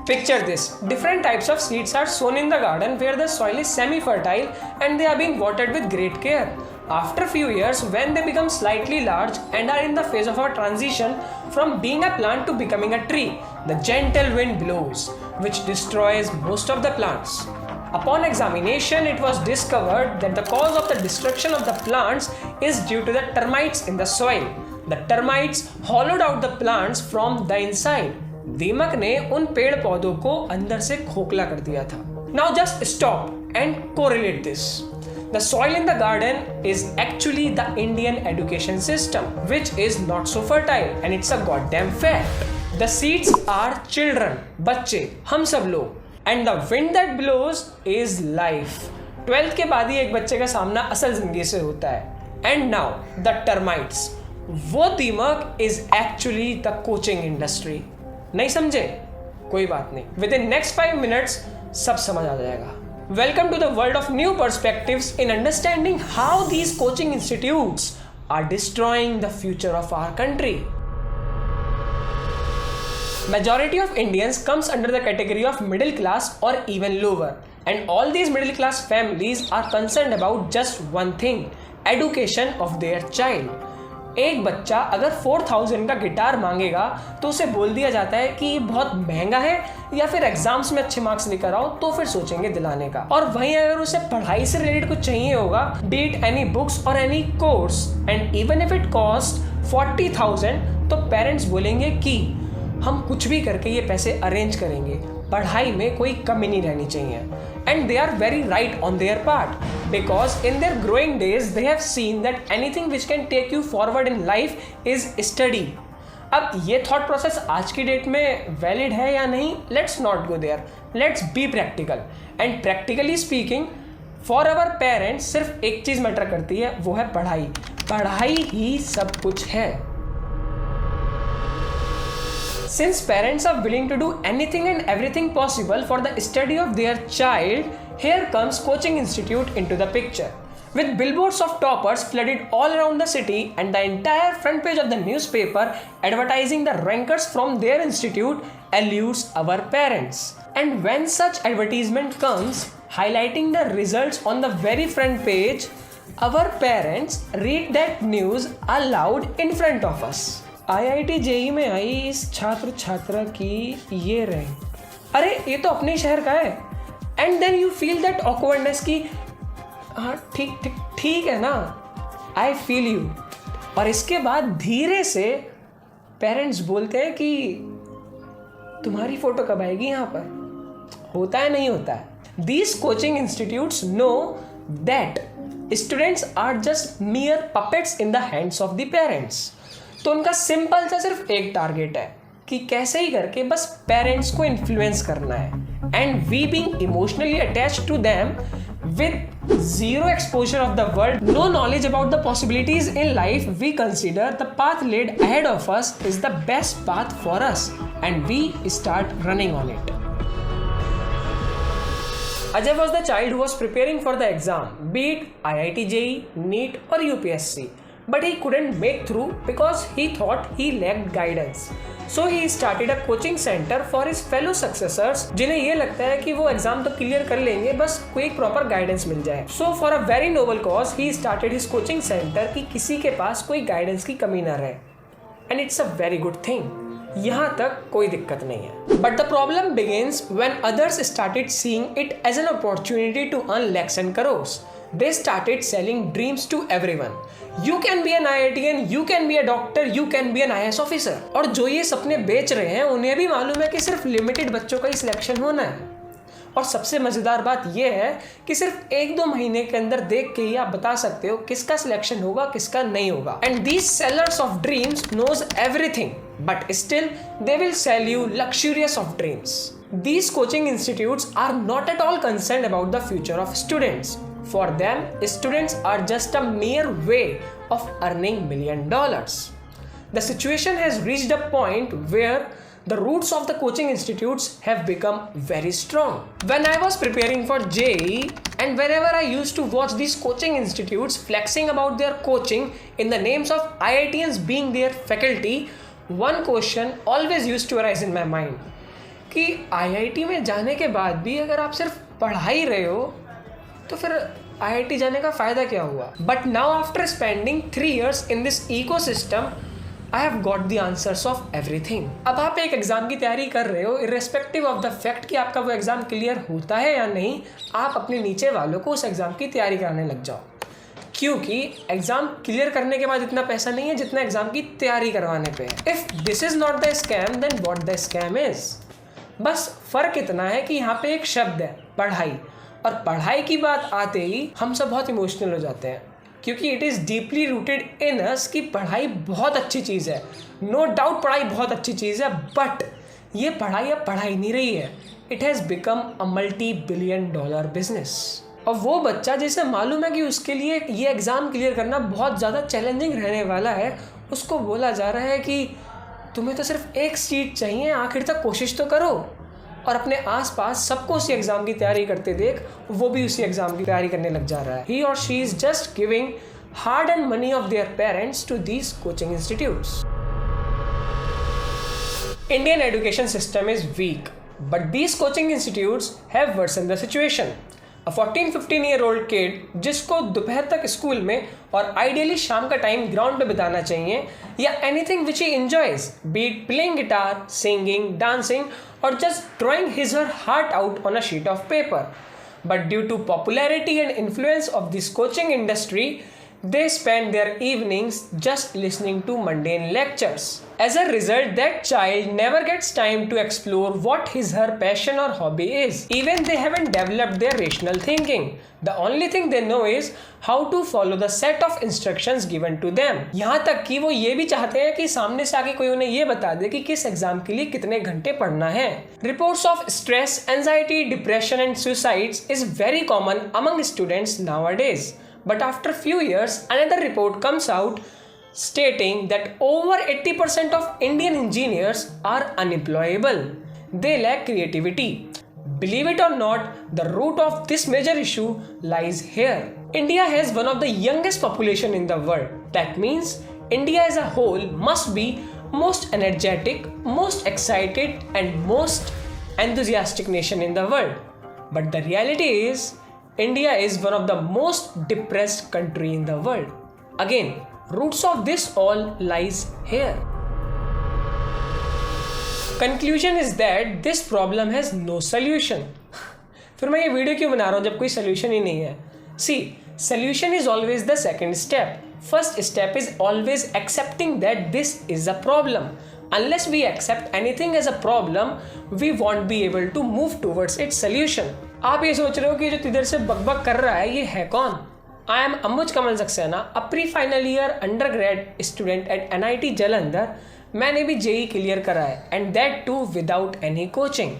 Picture this, different types of seeds are sown in the garden where the soil is semi-fertile and they are being watered with great care. After a few years, when they become slightly large and are in the phase of a transition from being a plant to becoming a tree, the gentle wind blows, which destroys most of the plants. Upon examination, it was discovered that the cause of the destruction of the plants is due to the termites in the soil. The termites hollowed out the plants from the inside. दीमक ने उन पेड़ पौधों को अंदर से खोखला कर दिया था. Now just stop and correlate this. The soil in the garden is actually the Indian education system, which is not so fertile, and it's a goddamn fact. The seeds are children, बच्चे, हम सब लोग, and the wind that blows is life. 12th के बाद ही एक बच्चे का सामना असल जिंदगी से होता है. And now the termites. वो दीमक is actually the coaching industry. नहीं समझे? कोई बात नहीं. Within next 5 minutes सब समझ आ जाएगा. Welcome to the world of new perspectives in understanding how these coaching institutes are destroying the future of our country. Majority of Indians comes under the category of middle class or even lower, and all these middle class families are concerned about just one thing, education of their child. एक बच्चा अगर 4000 का guitar मांगेगा तो उसे बोल दिया जाता है कि बहुत महंगा है या फिर एग्जाम्स में अच्छे मार्क्स लेकर आओ तो फिर सोचेंगे दिलाने का. और वहीं अगर उसे पढ़ाई से रिलेटेड कुछ चाहिए होगा, बी इट एनी बुक्स और any course, and even if it cost 40,000, तो पेरेंट्स बोलेंगे कि हम कुछ भी करके ये पैसे अरेंज करेंगे, पढ़ाई में कोई कमी नहीं रहनी चाहिए. And they are very right on their part, because in their growing days they have seen that anything which can take you forward in life is study. अब ये thought process आज की डेट में valid है या नहीं, let's not go there. Let's be practical. And practically speaking, for our parents सिर्फ एक चीज़ मैटर करती है, वो है पढ़ाई. पढ़ाई ही सब कुछ है. Since parents are willing to do anything and everything possible for the study of their child, here comes coaching institute into the picture. With billboards of toppers flooded all around the city and the entire front page of the newspaper advertising the rankers from their institute allures our parents. And when such advertisement comes highlighting the results on the very front page, our parents read that news aloud in front of us. IIT JEE में आई इस छात्र छात्रा की ये rank, अरे ये तो अपने शहर का है. And then you feel that awkwardness की हाँ ठीक है ना, आई फील यू. और इसके बाद धीरे से पेरेंट्स बोलते हैं कि तुम्हारी फोटो कब आएगी यहाँ पर. होता है नहीं होता है. These coaching institutes know that students are just mere puppets in the hands of the parents. तो उनका सिंपल सा सिर्फ एक टारगेट है कि कैसे ही करके बस पेरेंट्स को इन्फ्लुएंस करना है. And we being emotionally attached to them with zero exposure of the world, no knowledge about the possibilities in life, we consider the path laid ahead of us is the best path for us and we start running on it. Ajay was the child who was preparing for the exam, be it IIT JEE, NEET or UPSC. But he couldn't make through because he thought he lacked guidance. So he started a coaching center for his fellow successors, जिन्हें ये लगता है कि वो exam तो clear कर लेंगे, बस कोई प्रॉपर गाइडेंस मिल जाए. So for a very noble cause, he started his coaching center कि किसी के पास कोई गाइडेंस की कमी ना रहे. And it's a very good thing. यहाँ तक कोई दिक्कत नहीं है. But the problem begins when others started seeing it as an opportunity to earn lakhs and crores. They started selling dreams to everyone. You can be an IITian, you can be a doctor, you can be an IAS officer. और जो ये सपने बेच रहे हैं उन्हें भी मालूम है कि सिर्फ लिमिटेड बच्चों का ही सिलेक्शन होना है. और सबसे मज़ेदार बात ये है कि सिर्फ 1-2 महीने के अंदर देख के ही आप बता सकते हो किसका सिलेक्शन होगा किसका नहीं होगा. And these sellers of dreams knows everything, but still they will sell you luxurious of dreams. These coaching institutes are not at all concerned about the future of students. For them, students are just a mere way of earning $1 million. The situation has reached a point where the roots of the coaching institutes have become very strong. When I was preparing for JEE and wherever I used to watch these coaching institutes flexing about their coaching in the names of IITians being their faculty, one question always used to arise in my mind. कि IIT में जाने के बाद भी अगर आप सिर्फ पढ़ा ही रहे हो तो फिर आईआईटी जाने का फ़ायदा क्या हुआ? But now after spending 3 years in this ecosystem I have got the answers of everything. अब आप एक एग्जाम की तैयारी कर रहे हो, इर्रेस्पेक्टिव ऑफ द फैक्ट कि आपका वो एग्जाम क्लियर होता है या नहीं, आप अपने नीचे वालों को उस एग्जाम की तैयारी कराने लग जाओ, क्योंकि एग्जाम क्लियर करने के बाद इतना पैसा नहीं है जितना एग्जाम की तैयारी करवाने पे है। If this is not the scam then what the scam is. बस फर्क इतना है कि यहाँ पे एक शब्द है पढ़ाई, और पढ़ाई की बात आते ही हम सब बहुत इमोशनल हो जाते हैं, क्योंकि it is deeply rooted in us कि पढ़ाई बहुत अच्छी चीज़ है। नो डाउट पढ़ाई बहुत अच्छी चीज़ है, बट ये पढ़ाई अब पढ़ाई नहीं रही है, it has become a $multi-billion business. और वो बच्चा जिसे मालूम है कि उसके लिए ये एग्ज़ाम क्लियर करना बहुत ज़्यादा चैलेंजिंग रहने वाला है, उसको बोला जा रहा है कि तुम्हें तो सिर्फ एक सीट चाहिए, आखिर तक कोशिश तो करो। और अपने आसपास सबको उसी एग्ज़ाम की तैयारी करते देख वो भी उसी एग्ज़ाम की तैयारी करने लग जा रहा है। ही और she is just giving hard and money of their parents to these coaching institutes. Indian education system is weak, but these coaching institutes have worsened the situation. A 14-15-year-old kid जिसको दोपहर तक school में और ideally शाम का time ground पे बिताना चाहिए, या anything which he enjoys, be it playing guitar, singing, dancing, or just drawing his or her heart out on a sheet of paper. But due to popularity and influence of this coaching industry, they spend their evenings just listening to mundane lectures. As a result, that child never gets time to explore what his/her passion or hobby is. Even they haven't developed their rational thinking. The only thing they know is how to follow the set of instructions given to them. यहाँ तक कि वो ये भी चाहते हैं कि सामने से आके कोई उन्हें ये बता दे कि किस एग्जाम के लिए कितने घंटे पढ़ना है। Reports of stress, anxiety, depression and suicides is very common among students nowadays. But after few years, another report comes out stating that over 80% of Indian engineers are unemployable. They lack creativity. Believe it or not, the root of this major issue lies here. India has one of the youngest population in the world. That means India as a whole must be most energetic, most excited and most enthusiastic nation in the world. But the reality is, India is one of the most depressed country in the world. Again, roots of this all lies here. Conclusion is that this problem has no solution. फिर मैं ये video क्यों बना रहा हूँ जब कोई solution ही नहीं है? See, solution is always the second step. First step is always accepting that this is a problem. Unless we accept anything as a problem, we won't be able to move towards its solution. आप ये सोच रहे हो कि जो इधर से बकबक कर रहा है ये है कौन? I am Ambuj Kamal Saxena, a pre final year undergrad student at NIT Jalandhar. मैंने भी JEE क्लियर करा है, and that too without any coaching.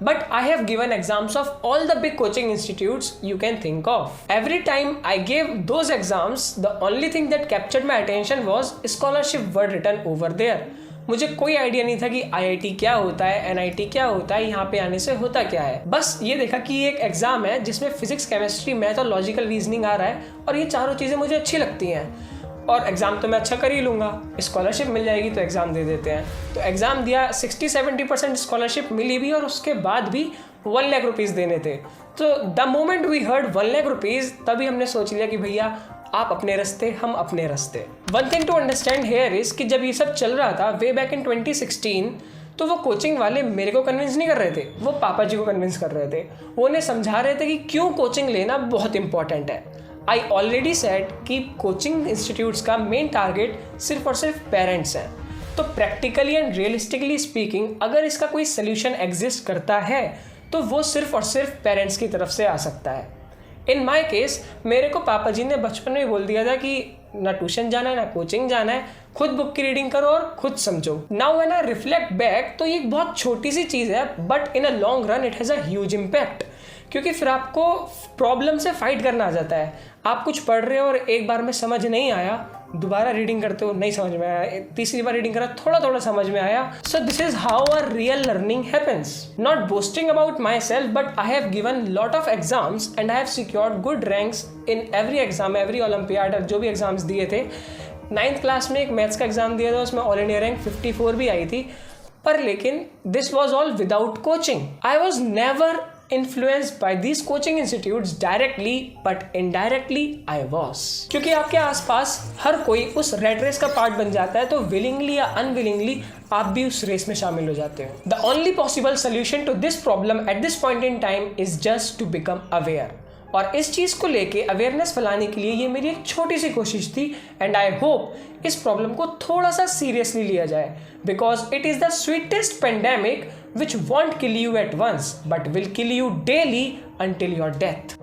But I have given exams of all the big coaching institutes you can think of. Every time I gave those exams, the only thing that captured my attention was scholarship word written over there. मुझे कोई idea नहीं था कि IIT क्या होता है, NIT क्या होता है, यहाँ पे आने से होता क्या है। बस ये देखा कि एक एग्जाम है जिसमें फिजिक्स, केमिस्ट्री, मैथ और लॉजिकल रीजनिंग आ रहा है, और ये चारों चीज़ें मुझे अच्छी लगती हैं, और एग्ज़ाम तो मैं अच्छा कर ही लूँगा, स्कॉलरशिप मिल जाएगी तो एग्ज़ाम दे देते हैं। तो एग्ज़ाम दिया, 60-70% स्कॉलरशिप मिली भी, और उसके बाद भी 1 लाख रुपीज़ देने थे। तो the moment we heard 1 lakh rupees, तभी हमने सोच लिया कि भैया आप अपने रास्ते, हम अपने रास्ते। One thing to understand here is कि जब ये सब चल रहा था वे बैक इन 2016, तो वो कोचिंग वाले मेरे को कन्विंस नहीं कर रहे थे, वो पापा जी को कन्विंस कर रहे थे। वो उन्हें समझा रहे थे कि क्यों कोचिंग लेना बहुत इंपॉर्टेंट है। आई ऑलरेडी सेड कि कोचिंग इंस्टीट्यूट्स का मेन टारगेट सिर्फ और सिर्फ पेरेंट्स हैं। तो प्रैक्टिकली एंड रियलिस्टिकली स्पीकिंग, अगर इसका कोई सोल्यूशन एग्जिस्ट करता है तो वो सिर्फ और सिर्फ पेरेंट्स की तरफ से आ सकता है। इन माई केस, मेरे को पापा जी ने बचपन में बोल दिया था कि ना ट्यूशन जाना है ना कोचिंग जाना है, खुद बुक की रीडिंग करो और खुद समझो। Now when I reflect back, तो ये एक बहुत छोटी सी चीज़ है, but in a long run it has a huge impact, क्योंकि फिर आपको प्रॉब्लम से फाइट करना आ जाता है। आप कुछ पढ़ रहे हो और एक बार में समझ नहीं आया, दोबारा रीडिंग करते हो नहीं समझ में आया, तीसरी बार रीडिंग करा थोड़ा थोड़ा समझ में आया। So this is how a real learning happens. Not boasting about my self, but I have given lot of exams and I have secured good ranks in every exam, every olympiad, जो भी exams दिए थे। 9th class में एक maths का exam दिया था, उसमें ऑल इंडिया रैंक 54 भी आई थी। पर लेकिन this was all without coaching. I was never influenced by these coaching institutes directly but indirectly I was. क्योंकि आपके आसपास हर कोई उस रेड रेस का पार्ट बन जाता है तो willingly या unwillingly आप भी उस रेस में शामिल हो जाते हो. The only possible solution to this problem at this point in time is just to become aware. और इस चीज़ को लेके अवेयरनेस फैलाने के लिए ये मेरी एक छोटी सी कोशिश थी एंड आई होप इस प्रॉब्लम को थोड़ा सा सीरियसली लिया जाए because it is the sweetest pandemic which won't kill you at once but will kill you daily until your death.